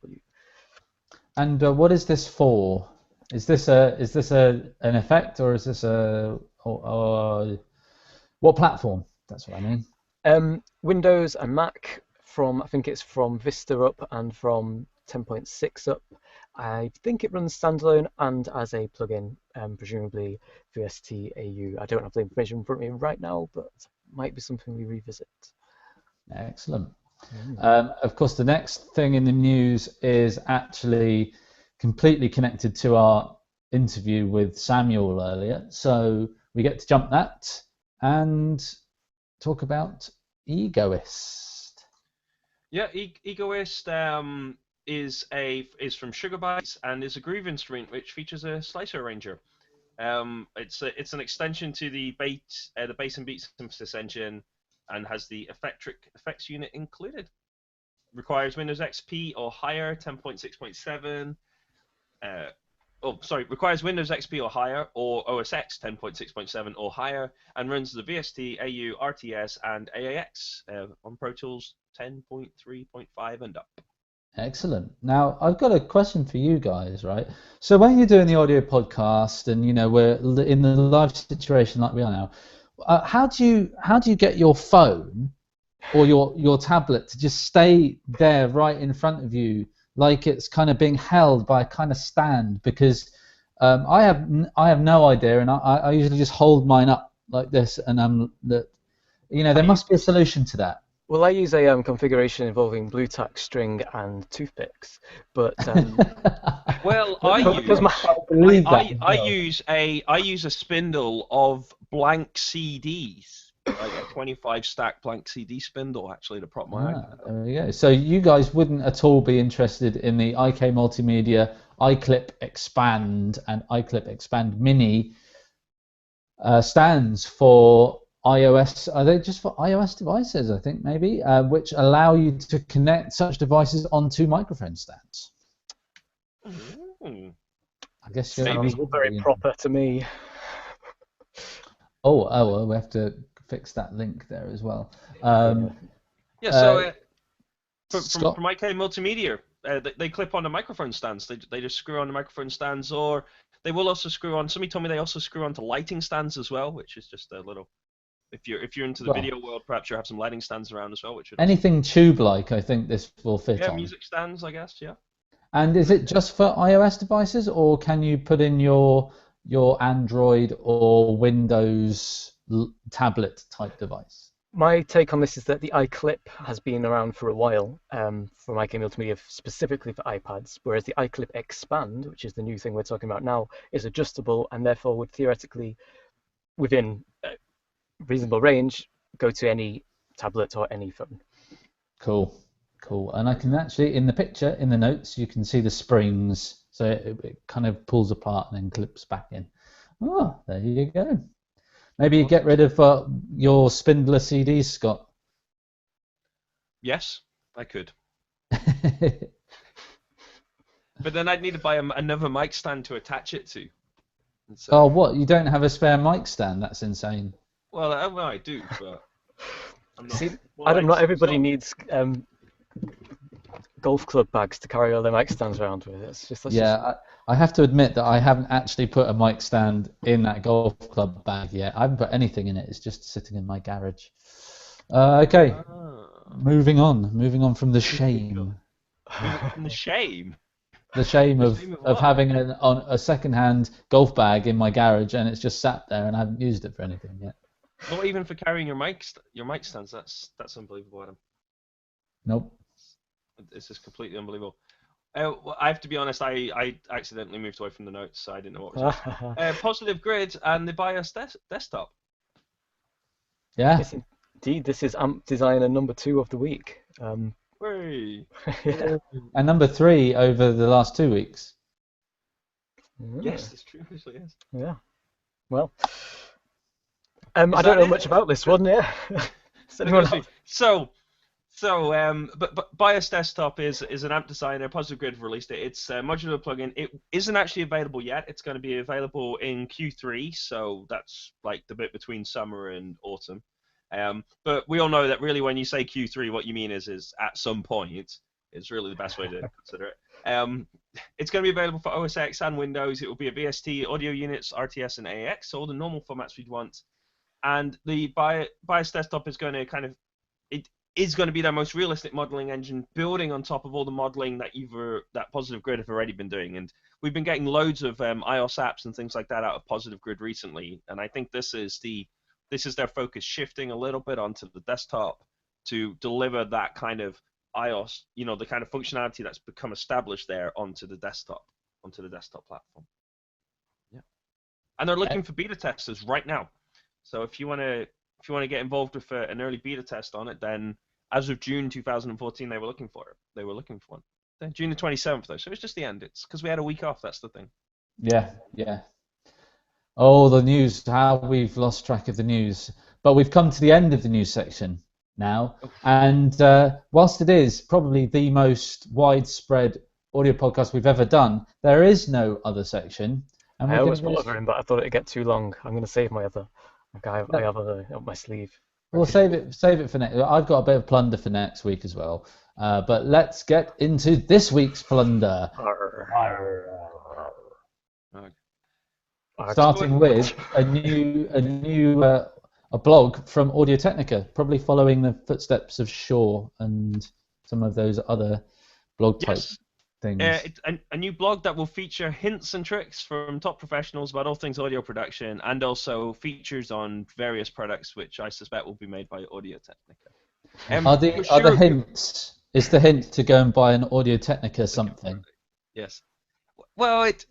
And what is this for? Is this an effect or is this or what platform? That's what I mean. Windows and Mac I think it's from Vista up and from 10.6 up. I think it runs standalone and as a plugin, presumably VST AU. I don't have the information in front of me right now, but might be something we revisit. Excellent. Of course, the next thing in the news is actually completely connected to our interview with Samuel earlier. So we get to jump that and talk about Egoist. Yeah, Egoist is from Sugar Bytes and is a groove instrument which features a slicer arranger. It's an extension to the bass and beat synthesis engine, and has the effects unit included. requires Windows XP or higher, 10.6.7. Requires Windows XP or higher, or OS X 10.6.7 or higher, and runs the VST, AU, RTS, and AAX on Pro Tools 10.3.5 and up. Excellent. Now, I've got a question for you guys, right? So when you're doing the audio podcast, and we're in the live situation like we are now, how do you get your phone or your tablet to just stay there right in front of you, like it's kind of being held by a kind of stand? Because I have no idea, and I usually just hold mine up like this, and there must be a solution to that. Well, I use a configuration involving blue tack string and toothpicks, but well, I use a spindle of blank CDs, like a 25 stack blank CD spindle, actually, to prop my iPad. There we go. So you guys wouldn't at all be interested in the IK Multimedia iKlip Xpand and iKlip Xpand Mini stands for iOS. Are they just for iOS devices, I think, maybe, which allow you to connect such devices onto microphone stands? Mm. I guess sounds very proper to me. Oh, well, we have to fix that link there as well. From IK Multimedia, they clip on the microphone stands. They just screw on the microphone stands, or they will also screw on. Somebody told me they also screw onto lighting stands as well, which is just a little. If you're into the video world, perhaps you have some lighting stands around as well. Anything tube-like, I think this will fit on. Yeah, music stands, I guess. Yeah. And is it just for iOS devices, or can you put in your Android or Windows tablet-type device? My take on this is that the iKlip has been around for a while from IK Multimedia, specifically for iPads, whereas the iKlip Xpand, which is the new thing we're talking about now, is adjustable and therefore would theoretically, within reasonable range, go to any tablet or any phone. Cool. And I can actually, in the picture, in the notes, you can see the springs, so it kind of pulls apart and then clips back in. Oh, there you go. Maybe you get rid of your spindler CDs, Scott. Yes, I could. But then I'd need to buy another mic stand to attach it to. So, oh, what? You don't have a spare mic stand? That's insane. Well, I do, but I'm not. See, Adam, not everybody needs golf club bags to carry all their mic stands around with. I have to admit that I haven't actually put a mic stand in that golf club bag yet. I haven't put anything in it. It's just sitting in my garage. Okay, moving on from the shame. From the shame. The shame of having a second-hand golf bag in my garage, and it's just sat there and I haven't used it for anything yet. Not even for carrying your mic stands. That's unbelievable, Adam. Nope. This is completely unbelievable. Well, I have to be honest. I accidentally moved away from the notes, so I didn't know what was Positive Grid and the BIOS desktop. Yeah. Yes, indeed. This is Amp Designer number 2 of the week. Yeah. And number 3 over the last 2 weeks. Yes, that's true. Actually, yes. Yeah. Well, I don't know much about this one. Yeah. But BIOS Desktop is an Amp Designer. Positive Grid have released it. It's a modular plugin. It isn't actually available yet. It's going to be available in Q3, so that's like the bit between summer and autumn. But we all know that really when you say Q3, what you mean is at some point. It's really the best way to consider it. It's going to be available for OS X and Windows. It will be a VST, audio units, RTS, and AX, so all the normal formats we'd want. And the BIOS Desktop is going to is going to be their most realistic modeling engine, building on top of all the modeling that Positive Grid have already been doing. And we've been getting loads of iOS apps and things like that out of Positive Grid recently. And I think this is their focus, shifting a little bit onto the desktop to deliver that kind of iOS, the kind of functionality that's become established there onto the desktop platform. Yeah. And they're looking for beta testers right now. So if you want to get involved with an early beta test on it, then as of June 2014, they were looking for it. They were looking for one. Then June the 27th, though, so it's just the end. It's because we had a week off. That's the thing. Yeah. Oh, the news! How we've lost track of the news. But we've come to the end of the news section. now. And whilst it is probably the most widespread audio podcast we've ever done, there is no other section. And I we're always going put to other in, but I thought it'd get too long. I'm going to save my other. Like I have other up my sleeve. We'll save it for next. I've got a bit of plunder for next week as well. But let's get into this week's plunder. Starting with a blog from Audio-Technica, probably following the footsteps of Shaw and some of those other blog type things. It's a new blog that will feature hints and tricks from top professionals about all things audio production, and also features on various products which I suspect will be made by Audio-Technica. Are the hints? Is the hint to go and buy an Audio-Technica something? Yes. Well, it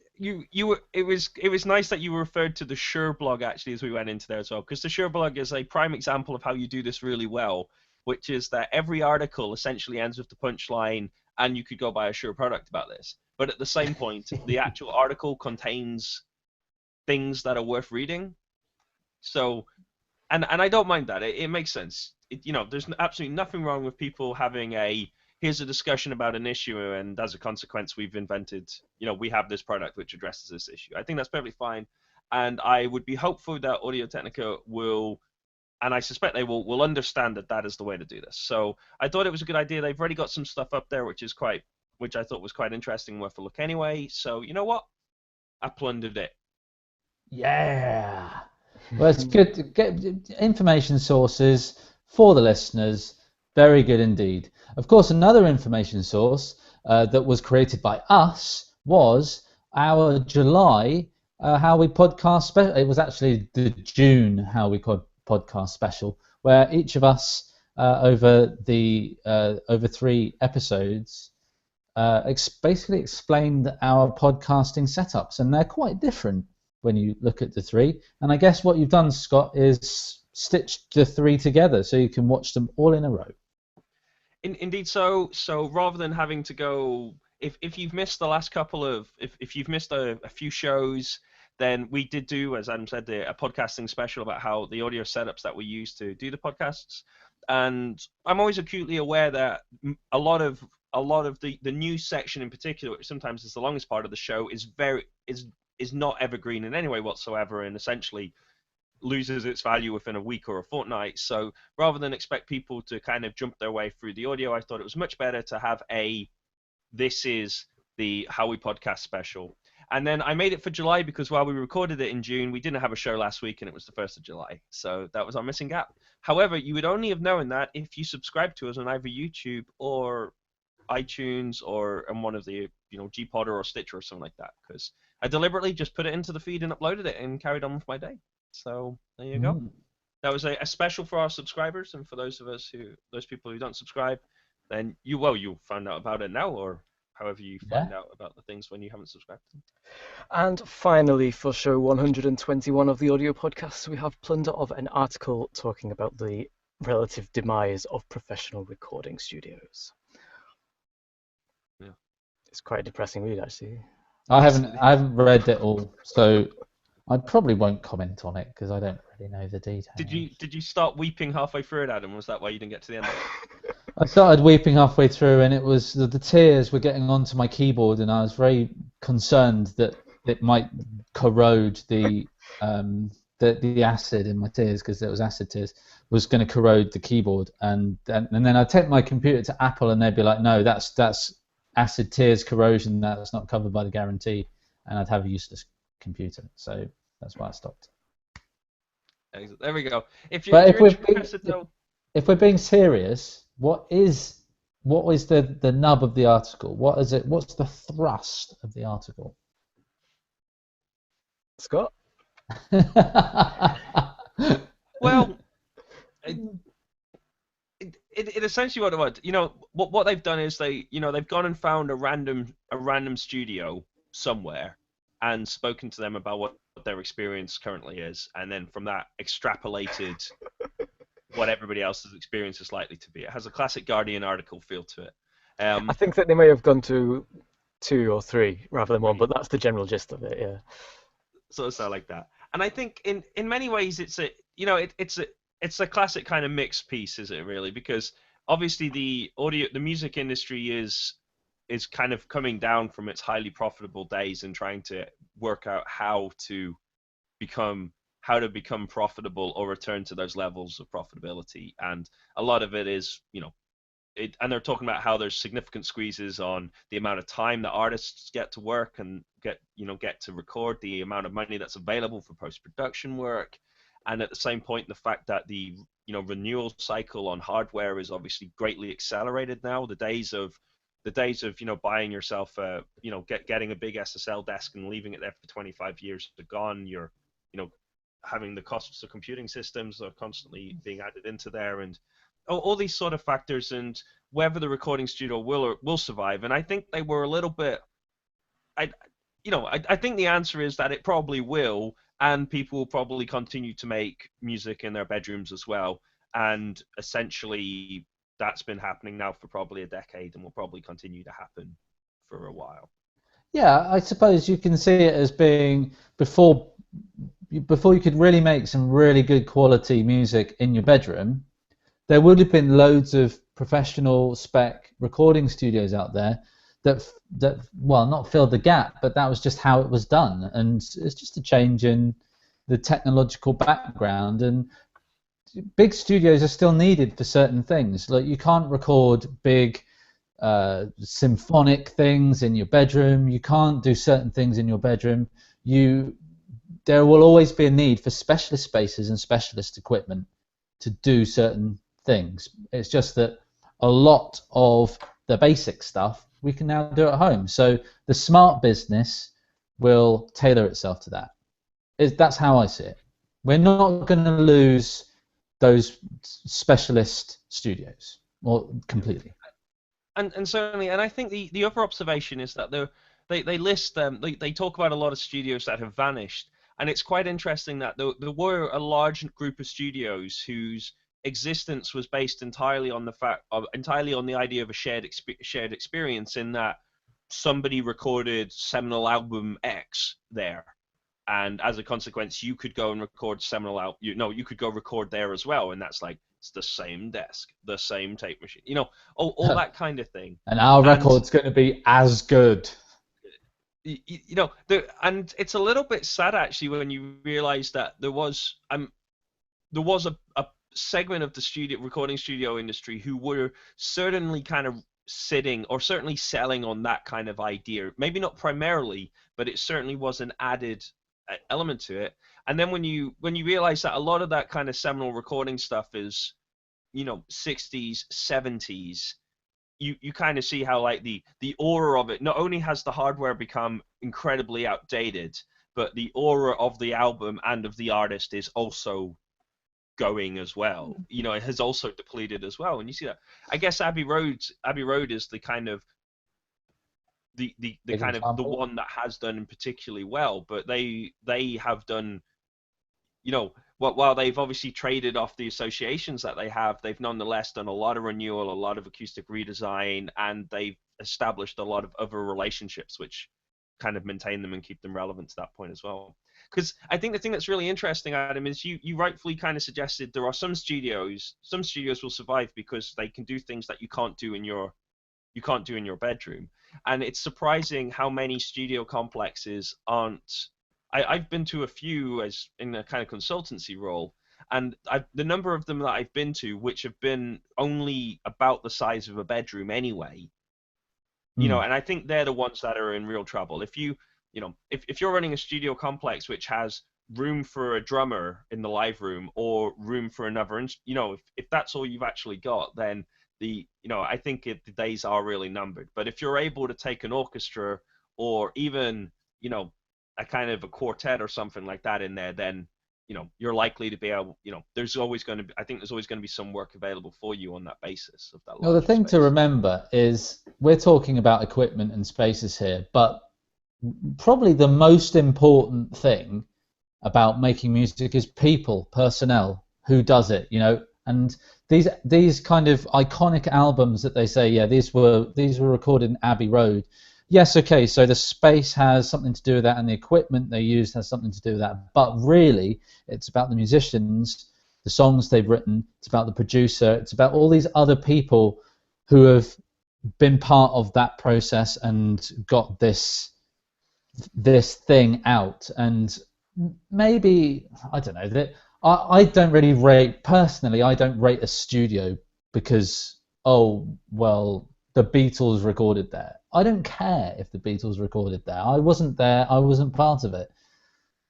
was nice that you referred to the Shure blog actually as we went into there as well, because the Shure blog is a prime example of how you do this really well, which is that every article essentially ends with the punchline, and you could go buy a Shure product about this. But at the same point, the actual article contains things that are worth reading. So, and I don't mind that. It makes sense. There's absolutely nothing wrong with people having here's a discussion about an issue, and as a consequence, we've invented, we have this product which addresses this issue. I think that's perfectly fine, and I would be hopeful that Audio-Technica will, and I suspect they will understand that is the way to do this. So I thought it was a good idea. They've already got some stuff up there which I thought was quite interesting, worth a look anyway. So you know what? I plundered it. Yeah. Well, it's good to get information sources for the listeners. Very good indeed. Of course, another information source that was created by us was our July How We Podcast special. It was actually the June How We Podcast special, where each of us over 3 episodes basically explained our podcasting setups, and they're quite different when you look at the 3. And I guess what you've done, Scott, is stitched the 3 together so you can watch them all in a row. Indeed, so rather than having to go, if you've missed the last couple of, if you've missed a few shows, then we did do, as Adam said, a podcasting special about how the audio setups that we use to do the podcasts. And I'm always acutely aware that a lot of the news section in particular, which sometimes is the longest part of the show, is not evergreen in any way whatsoever, and essentially loses its value within a week or a fortnight. So rather than expect people to kind of jump their way through the audio, I thought it was much better to have this is the How We Podcast special. And then I made it for July because while we recorded it in June, we didn't have a show last week, and it was the 1st of July. So that was our missing gap. However, you would only have known that if you subscribe to us on either YouTube or iTunes or on one of the, Gpodder or Stitcher or something like that, because I deliberately just put it into the feed and uploaded it and carried on with my day. So there you go. That was a special for our subscribers, and for those people who don't subscribe, then you'll find out about it now, or however you find out about the things when you haven't subscribed to them. And finally, for show 121 of the audio podcast, we have plunder of an article talking about the relative demise of professional recording studios. Yeah, it's quite a depressing read, actually. I haven't read it all, so I probably won't comment on it because I don't really know the details. Did you start weeping halfway through it, Adam? Was that why you didn't get to the end of it? I started weeping halfway through, and it was the tears were getting onto my keyboard, and I was very concerned that it might corrode the acid in my tears, because there was acid tears, was going to corrode the keyboard, and then I'd take my computer to Apple, and they'd be like, no, that's acid tears corrosion, that's not covered by the guarantee, and I'd have a useless computer. So that's why I stopped. There we go. If we're being serious, what is the nub of the article? What is it? What's the thrust of the article? Scott? Well, it essentially what they've done is they've gone and found a random studio somewhere and spoken to them about what their experience currently is, and then from that extrapolated what everybody else's experience is likely to be. It has a classic Guardian article feel to it. I think that they may have gone to 2 or 3 rather than 1, but that's the general gist of it, yeah. So like that. And I think in many ways it's it's a classic kind of mixed piece, is it really? Because obviously the music industry is kind of coming down from its highly profitable days and trying to work out how to become profitable or return to those levels of profitability. And a lot of it is, and they're talking about how there's significant squeezes on the amount of time that artists get to work and get to record, the amount of money that's available for post-production work, and at the same point the fact that the renewal cycle on hardware is obviously greatly accelerated now. The days of buying yourself getting a big SSL desk and leaving it there for 25 years are gone. You're having the costs of computing systems are constantly being added into there, and all these sort of factors, and whether the recording studio will survive. And I think they were a little bit. I think the answer is that it probably will, and people will probably continue to make music in their bedrooms as well. And essentially, that's been happening now for probably a decade, and will probably continue to happen for a while. Yeah, I suppose you can see it as being before you could really make some really good quality music in your bedroom. There would have been loads of professional spec recording studios out there that well, not filled the gap, but that was just how it was done, and it's just a change in the technological background. And big studios are still needed for certain things. Like, you can't record big symphonic things in your bedroom. You can't do certain things in your bedroom. There will always be a need for specialist spaces and specialist equipment to do certain things. It's just that a lot of the basic stuff we can now do at home. So the smart business will tailor itself to that. That's how I see it. We're not going to lose those specialist studios completely. And certainly, and I think the other observation is that they list they talk about a lot of studios that have vanished, and it's quite interesting that there were a large group of studios whose existence was based entirely on the idea of a shared experience, in that somebody recorded seminal album X there, and as a consequence you could go and record you could go record there as well, and that's like, it's the same desk, the same tape machine, all that kind of thing. And our record's going to be as good. And it's a little bit sad actually when you realize that there was a segment of the recording studio industry who were certainly kind of sitting, or certainly selling on that kind of idea. Maybe not primarily, but it certainly was an added element to it. And then when you realize that a lot of that kind of seminal recording stuff is 60s, 70s, you kind of see how, like, the aura of it, not only has the hardware become incredibly outdated, but the aura of the album and of the artist is also going as well. It has also depleted as well, and you see that. I guess Abbey Road is the kind of the one that has done particularly well, but they have done, while they've obviously traded off the associations that they have, they've nonetheless done a lot of renewal, a lot of acoustic redesign, and they've established a lot of other relationships which kind of maintain them and keep them relevant to that point as well. Because I think the thing that's really interesting, Adam, is you rightfully kind of suggested there are some studios will survive because they can do things that you can't do in your bedroom. And it's surprising how many studio complexes aren't. I've been to a few as in a kind of consultancy role, and the number of them that I've been to, which have been only about the size of a bedroom anyway, and I think they're the ones that are in real trouble. If you're running a studio complex which has room for a drummer in the live room or room for another, if that's all you've actually got, then I think the days are really numbered. But if you're able to take an orchestra or even a kind of a quartet or something like that in there, then you're likely to be able. There's always going to be some work available for you on that basis of that. Well, the thing to remember is we're talking about equipment and spaces here, but probably the most important thing about making music is people, personnel, who does it, and these kind of iconic albums that they say, yeah, these were recorded in Abbey Road. Yes, okay, so the space has something to do with that, and the equipment they used has something to do with that, but really it's about the musicians the songs they've written, it's about the producer, it's about all these other people who have been part of that process and got this thing out. And maybe, I don't know, that I don't really rate, personally, I don't rate a studio because, oh, well, the Beatles recorded there. I don't care if the Beatles recorded there. I wasn't there, I wasn't part of it.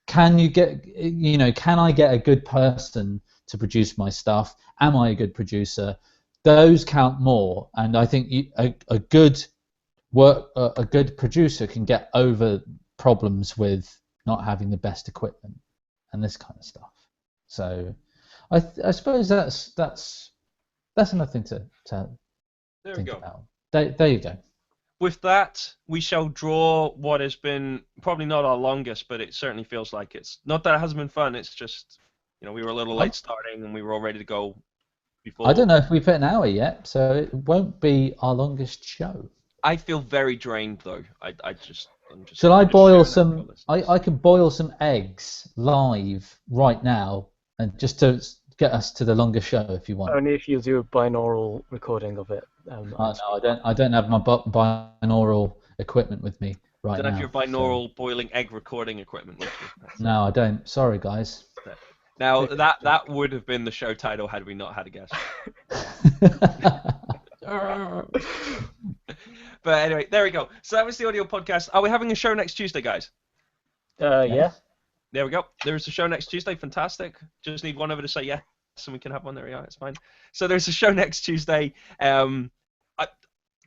Can I get a good person to produce my stuff? Am I a good producer? Those count more, and I think a good producer can get over problems with not having the best equipment and this kind of stuff. So I suppose that's another thing to There think we go. about. There you go. With that, we shall draw what has been probably not our longest, but it certainly feels like it's not that it hasn't been fun. It's just, we were a little late starting and we were all ready to go before. I don't know if we've hit an hour yet, so it won't be our longest show. I feel very drained though. I'm just. Shall I just boil sharing that some? with your listeners. I can boil some eggs live right now, and just to get us to the longer show if you want. Only if you do a binaural recording of it. No, I don't have my binaural equipment with me right now. Don't have your binaural boiling egg recording equipment with you. No, I don't. Sorry, guys. Now that would have been the show title had we not had a guest. But anyway, there we go. So that was the audio podcast. Are we having a show next Tuesday, guys? Yeah. There we go. There is a show next Tuesday. Fantastic. Just need one of it to say yes, and we can have one. There we are. It's fine. So there's a show next Tuesday. There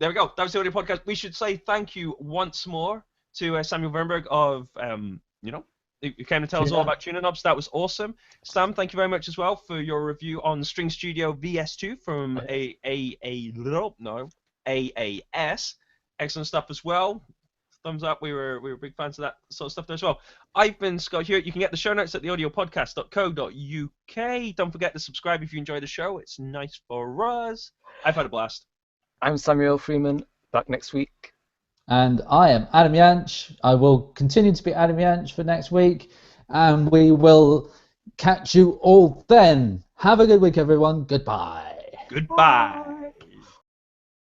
we go. That was the audio podcast. We should say thank you once more to Samuel Verburg of, who came to tell us all about Tuna Knobs. That was awesome. Sam, thank you very much as well for your review on String Studio VS2 from AAS. Excellent stuff as well. Thumbs up. We were big fans of that sort of stuff there as well. I've been Scott Hewitt. You can get the show notes at theaudiopodcast.co.uk. Don't forget to subscribe if you enjoy the show. It's nice for us. I've had a blast. I'm Samuel Freeman. Back next week. And I am Adam Jansch. I will continue to be Adam Jansch for next week, and we will catch you all then. Have a good week, everyone. Goodbye. Goodbye.